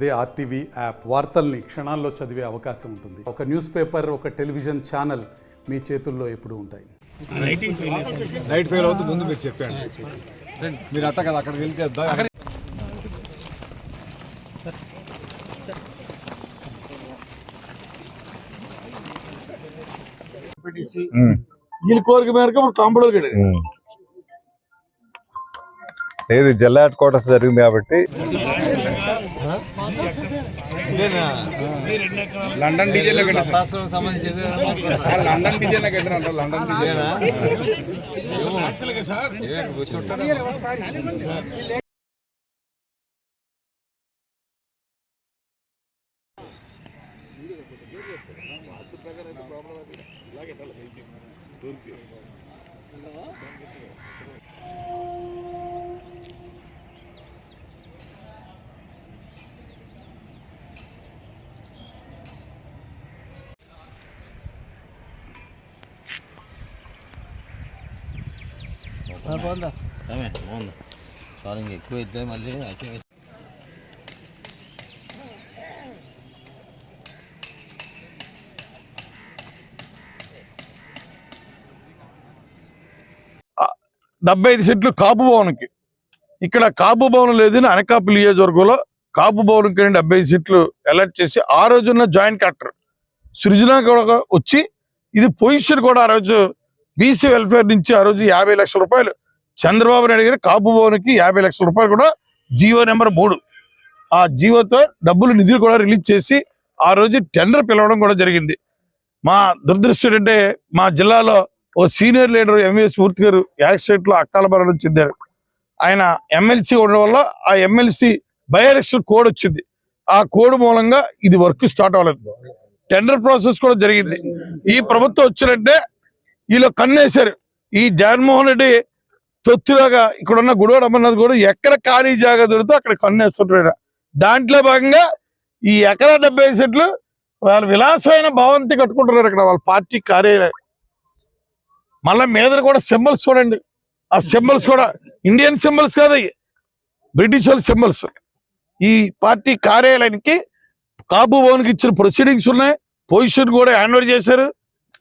అదే RTV app వార్తల్ని క్షణాల్లో చదివే అవకాశం ఉంటుంది. ఒక న్యూస్ పేపర్, ఒక టెలివిజన్ ఛానల్ మీ చేతుల్లో ఎప్పుడూ ఉంటాయి. లైట్ ఫెయిల్ అవుతుంది ముందు మీరు చెప్పాను. మీరు అట్ట కదా అక్కడికి వెళ్తే వీళ్ళ కోరిక మేరకు కాంపౌండ్ లేదు, జిల్లా హెడ్ క్వార్టర్స్ జరిగింది కాబట్టి లండన్ డీజే సంబంధించి లండన్ డీజే లండన్ బాగుంది సార్. ఇంక ఎక్కువ అయితే మళ్ళీ సెంట్లు కాపు భవన్కి. ఇక్కడ కాపు భవన్ లేదని అనకాపల్లి నియోజకవర్గంలో కాపు భవన్కి 75 సెంట్లు అలాట్ చేసి ఆ రోజున్న జాయింట్ కలెక్టర్ సృజన కూడా వచ్చి ఇది పొజిషన్ కూడా ఆ రోజు బీసీ వెల్ఫేర్ నుంచి ఆ రోజు 50 లక్షల రూపాయలు చంద్రబాబు నాయుడు గారు కాపు భవన్కి 50 లక్షల రూపాయలు కూడా జీవో నెంబర్ 3 ఆ జీవోతో నిధులు కూడా రిలీజ్ చేసి ఆ రోజు టెండర్ పిలవడం కూడా జరిగింది. మా దురదృష్టం ఏంటంటే మా జిల్లాలో ఓ సీనియర్ లీడర్ ఎంవీఎస్ మూర్తి గారు యాక్సిడెంట్ లో అకాల మరణం చెందారు. ఆయన ఎమ్మెల్సీ ఉండడం వల్ల ఆ ఎమ్మెల్సీ బై ఎలక్షన్ కోడ్ వచ్చింది. ఆ కోడ్ మూలంగా ఇది వర్క్ స్టార్ట్ అవ్వలేదు. టెండర్ ప్రాసెస్ కూడా జరిగింది. ఈ ప్రభుత్వం వచ్చినట్టే వీళ్ళు కన్నేశారు. ఈ జగన్మోహన్ రెడ్డి తొత్తులాగా ఇక్కడున్న గుడివాడ అమర్నాథ్ కూడా ఎక్కడ ఖాళీ జాగా దొరికితే అక్కడ కన్నేస్తుంటారు. దాంట్లో భాగంగా ఈ ఎకరా 75 సెంట్లు వాళ్ళు విలాసమైన భవంతి కట్టుకుంటున్నారు ఇక్కడ వాళ్ళ పార్టీ కార్యాలయం. మళ్ళా మీద కూడా సింబల్స్ చూడండి. ఆ సింబల్స్ కూడా ఇండియన్ సింబల్స్ కాదు, బ్రిటిష్ వాళ్ళ సింబల్స్. ఈ పార్టీ కార్యాలయానికి కాపు భవన్కి ఇచ్చిన ప్రొసీడింగ్స్ ఉన్నాయి. పొజిషన్ కూడా హ్యాండ్ ఓవర్ చేశారు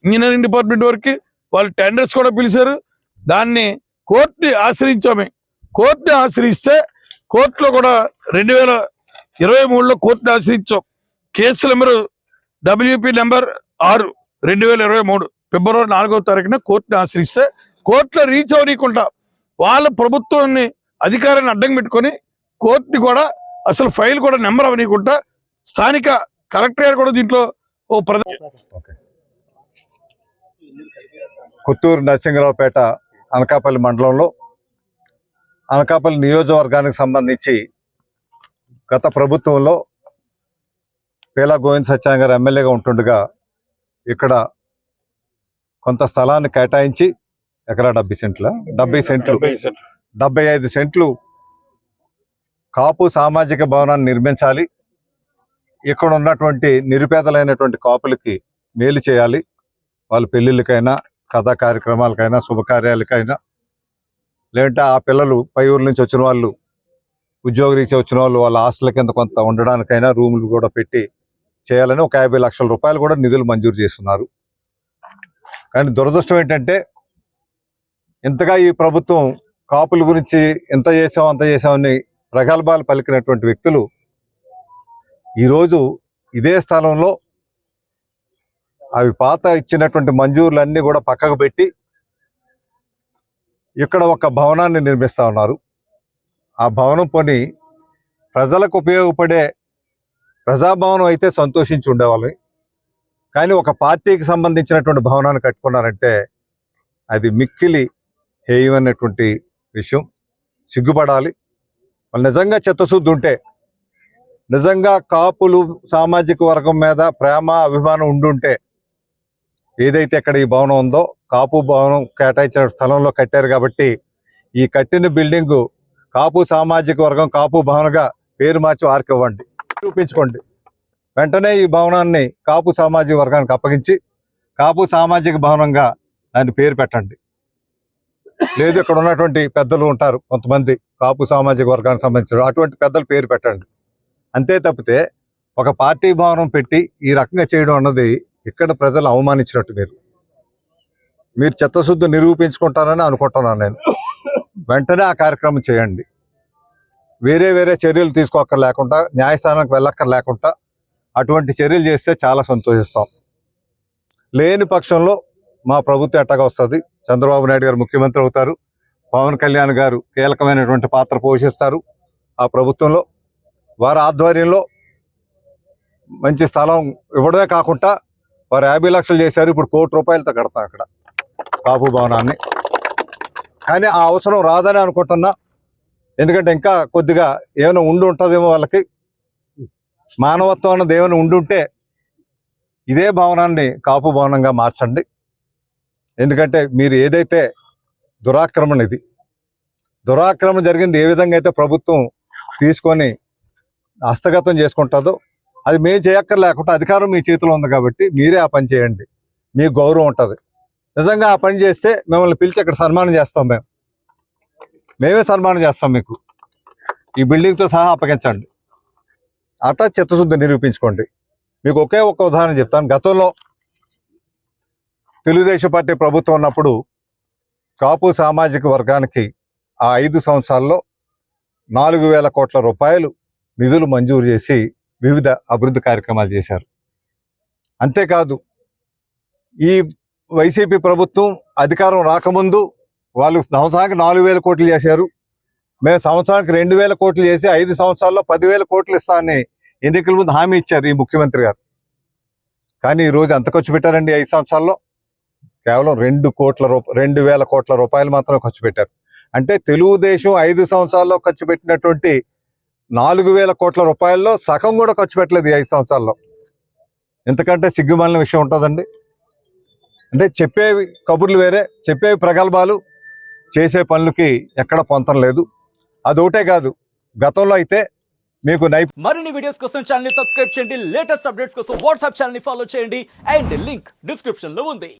ఇంజనీరింగ్ డిపార్ట్మెంట్ వరకు. వాళ్ళు టెండర్స్ కూడా పిలిచారు. దాన్ని కోర్టుని ఆశ్రయించాము. కోర్టుని ఆశ్రయిస్తే కోర్టులో కూడా 2023లో కోర్టుని ఆశ్రయించాం. కేసు నెంబరు WP నెంబర్ 6 2023 ఫిబ్రవరి 4వ తారీఖున కోర్టుని ఆశ్రయిస్తే కోర్టులో రీచ్ అవనీయకుండా వాళ్ళ ప్రభుత్వాన్ని అధికారాన్ని అడ్డం పెట్టుకొని కోర్టుని కూడా అసలు ఫైల్ కూడా నెంబర్ అవనీయకుండా స్థానిక కలెక్టర్ గారు కూడా దీంట్లో ఓ కొత్తూరు నరసింగరావుపేట అనకాపల్లి మండలంలో అనకాపల్లి నియోజకవర్గానికి సంబంధించి గత ప్రభుత్వంలో పేలా గోవింద్ సత్యనారాయణ గారు ఎమ్మెల్యేగా ఉంటుండగా ఇక్కడ కొంత స్థలాన్ని కేటాయించి ఎకరా 70 సెంట్ల 75 సెంట్లు కాపు సామాజిక భవనాన్ని నిర్మించాలి. ఇక్కడ ఉన్నటువంటి నిరుపేదలైనటువంటి కాపులకి మేలు చేయాలి. వాళ్ళ పెళ్లిళ్ళకైనా కథా కార్యక్రమాలకైనా శుభకార్యాలకైనా లేదంటే ఆ పిల్లలు పై ఊరు నుంచి వచ్చిన వాళ్ళు ఉద్యోగరీత్యా వచ్చిన వాళ్ళు వాళ్ళ ఆస్తుల కింద కొంత ఉండడానికైనా రూములు కూడా పెట్టి చేయాలని ఒక 50 లక్షల రూపాయలు కూడా నిధులు మంజూరు చేస్తున్నారు. కానీ దురదృష్టం ఏంటంటే ఇంతగా ఈ ప్రభుత్వం కాపుల గురించి ఎంత చేసాం అంత చేసామని ప్రగల్భాలు పలికినటువంటి వ్యక్తులు ఈరోజు ఇదే స్థలంలో అవి పాత ఇచ్చినటువంటి మంజూరులన్నీ కూడా పక్కకు పెట్టి ఇక్కడ ఒక భవనాన్ని నిర్మిస్తూ ఉన్నారు. ఆ భవనం పోని ప్రజలకు ఉపయోగపడే ప్రజాభవనం అయితే సంతోషించి ఉండేవాళ్ళం. కానీ ఒక పార్టీకి సంబంధించినటువంటి భవనాన్ని కట్టుకున్నారంటే అది మిక్కిలి హేయమైనటువంటి విషయం. సిగ్గుపడాలి. వాళ్ళు నిజంగా చిత్తశుద్ధి ఉంటే, నిజంగా కాపులు సామాజిక వర్గం మీద ప్రేమ అభిమానం ఉండుంటే ఏదైతే ఇక్కడ ఈ భవనం ఉందో కాపు భవనం కేటాయించిన స్థలంలో కట్టారు కాబట్టి ఈ కట్టిన బిల్డింగు కాపు సామాజిక వర్గం కాపు భవనంగా పేరు మార్చి వారికి ఇవ్వండి, చూపించుకోండి. వెంటనే ఈ భవనాన్ని కాపు సామాజిక వర్గానికి అప్పగించి కాపు సామాజిక భవనంగా దాని పేరు పెట్టండి. లేదు ఇక్కడ ఉన్నటువంటి పెద్దలు ఉంటారు కొంతమంది కాపు సామాజిక వర్గానికి సంబంధించిన అటువంటి పెద్దల పేరు పెట్టండి. అంతే తప్పితే ఒక పార్టీ భవనం పెట్టి ఈ రకంగా చేయడం అన్నది ఇక్కడ ప్రజలు అవమానించినట్టు. మీరు చిత్తశుద్ధి నిరూపించుకుంటారని అనుకుంటున్నాను నేను. వెంటనే ఆ కార్యక్రమం చేయండి. వేరే చర్యలు తీసుకోక్కర్లేకుండా, న్యాయస్థానానికి వెళ్ళక్కర్లేకుండా అటువంటి చర్యలు చేస్తే చాలా సంతోషిస్తాం. లేని పక్షంలో మా ప్రభుత్వం ఎట్టగా వస్తుంది. చంద్రబాబు నాయుడు గారు ముఖ్యమంత్రి అవుతారు, పవన్ కళ్యాణ్ గారు కీలకమైనటువంటి పాత్ర పోషిస్తారు ఆ ప్రభుత్వంలో. వారి ఆధ్వర్యంలో మంచి స్థలం ఇవ్వడమే కాకుండా వారు 50 లక్షలు చేశారు, ఇప్పుడు ₹1 కోటితో కడతాం అక్కడ కాపు భవనాన్ని. కానీ ఆ అవసరం రాదని అనుకుంటున్నా. ఎందుకంటే ఇంకా కొద్దిగా ఏమైనా ఉండి ఉంటుందేమో వాళ్ళకి, మానవత్వం అన్నది ఏమైనా ఉండుంటే ఇదే భవనాన్ని కాపు భవనంగా మార్చండి. ఎందుకంటే మీరు ఏదైతే దురాక్రమణ, ఇది దురాక్రమణ జరిగింది, ఏ విధంగా అయితే ప్రభుత్వం తీసుకొని హస్తగతం చేసుకుంటుందో అది మేము చేయక్కర్లేకుండా అధికారం మీ చేతిలో ఉంది కాబట్టి మీరే ఆ పని చేయండి. మీకు గౌరవం ఉంటుంది. నిజంగా ఆ పని చేస్తే మిమ్మల్ని పిలిచి అక్కడ సన్మానం చేస్తాం. మేమే సన్మానం చేస్తాం. మీకు ఈ బిల్డింగ్తో సహా అప్పగించండి. అట్లా చిత్తశుద్ధి నిరూపించుకోండి. మీకు ఒకే ఒక్క ఉదాహరణ చెప్తాను. గతంలో తెలుగుదేశం పార్టీ ప్రభుత్వం ఉన్నప్పుడు కాపు సామాజిక వర్గానికి ఆ 5 సంవత్సరాల్లో 4,000 కోట్ల రూపాయలు నిధులు మంజూరు చేసి వివిధ అభివృద్ధి కార్యక్రమాలు చేశారు. అంతేకాదు, ఈ వైసీపీ ప్రభుత్వం అధికారం రాకముందు వాళ్ళు సంవత్సరానికి 4,000 కోట్లు చేశారు. మేము సంవత్సరానికి 2,000 కోట్లు చేసి 5 సంవత్సరాల్లో 10,000 కోట్లు ఇస్తామని ఎన్నికల ముందు హామీ ఇచ్చారు ఈ ముఖ్యమంత్రి గారు. కానీ ఈరోజు ఎంత ఖర్చు పెట్టారండి? 5 సంవత్సరాల్లో కేవలం 2,000 కోట్ల రూపాయలు మాత్రమే ఖర్చు పెట్టారు. అంటే తెలుగుదేశం 5 సంవత్సరాల్లో ఖర్చు పెట్టినటువంటి 4,000 కోట్ల రూపాయల్లో సగం కూడా ఖర్చు పెట్టలేదు ఈ 5 సంవత్సరాల్లో. ఎంతకంటే సిగ్గుమాలిన విషయం ఉంటుందండి. అంటే చెప్పేవి కబుర్లు వేరే, చెప్పేవి ప్రగల్భాలు, చేసే పనులకి ఎక్కడ పొంతం లేదు. అదొకటే కాదు, గతంలో అయితే మీకు మరిన్ని వీడియోస్ కోసం ఛానల్ ని సబ్స్క్రైబ్ చేయండి. లేటెస్ట్ అప్డేట్స్ కోసం వాట్సాప్ ఛానల్ ని ఫాలో చేయండి. అండ్ లింక్ డిస్క్రిప్షన్ లో ఉంది.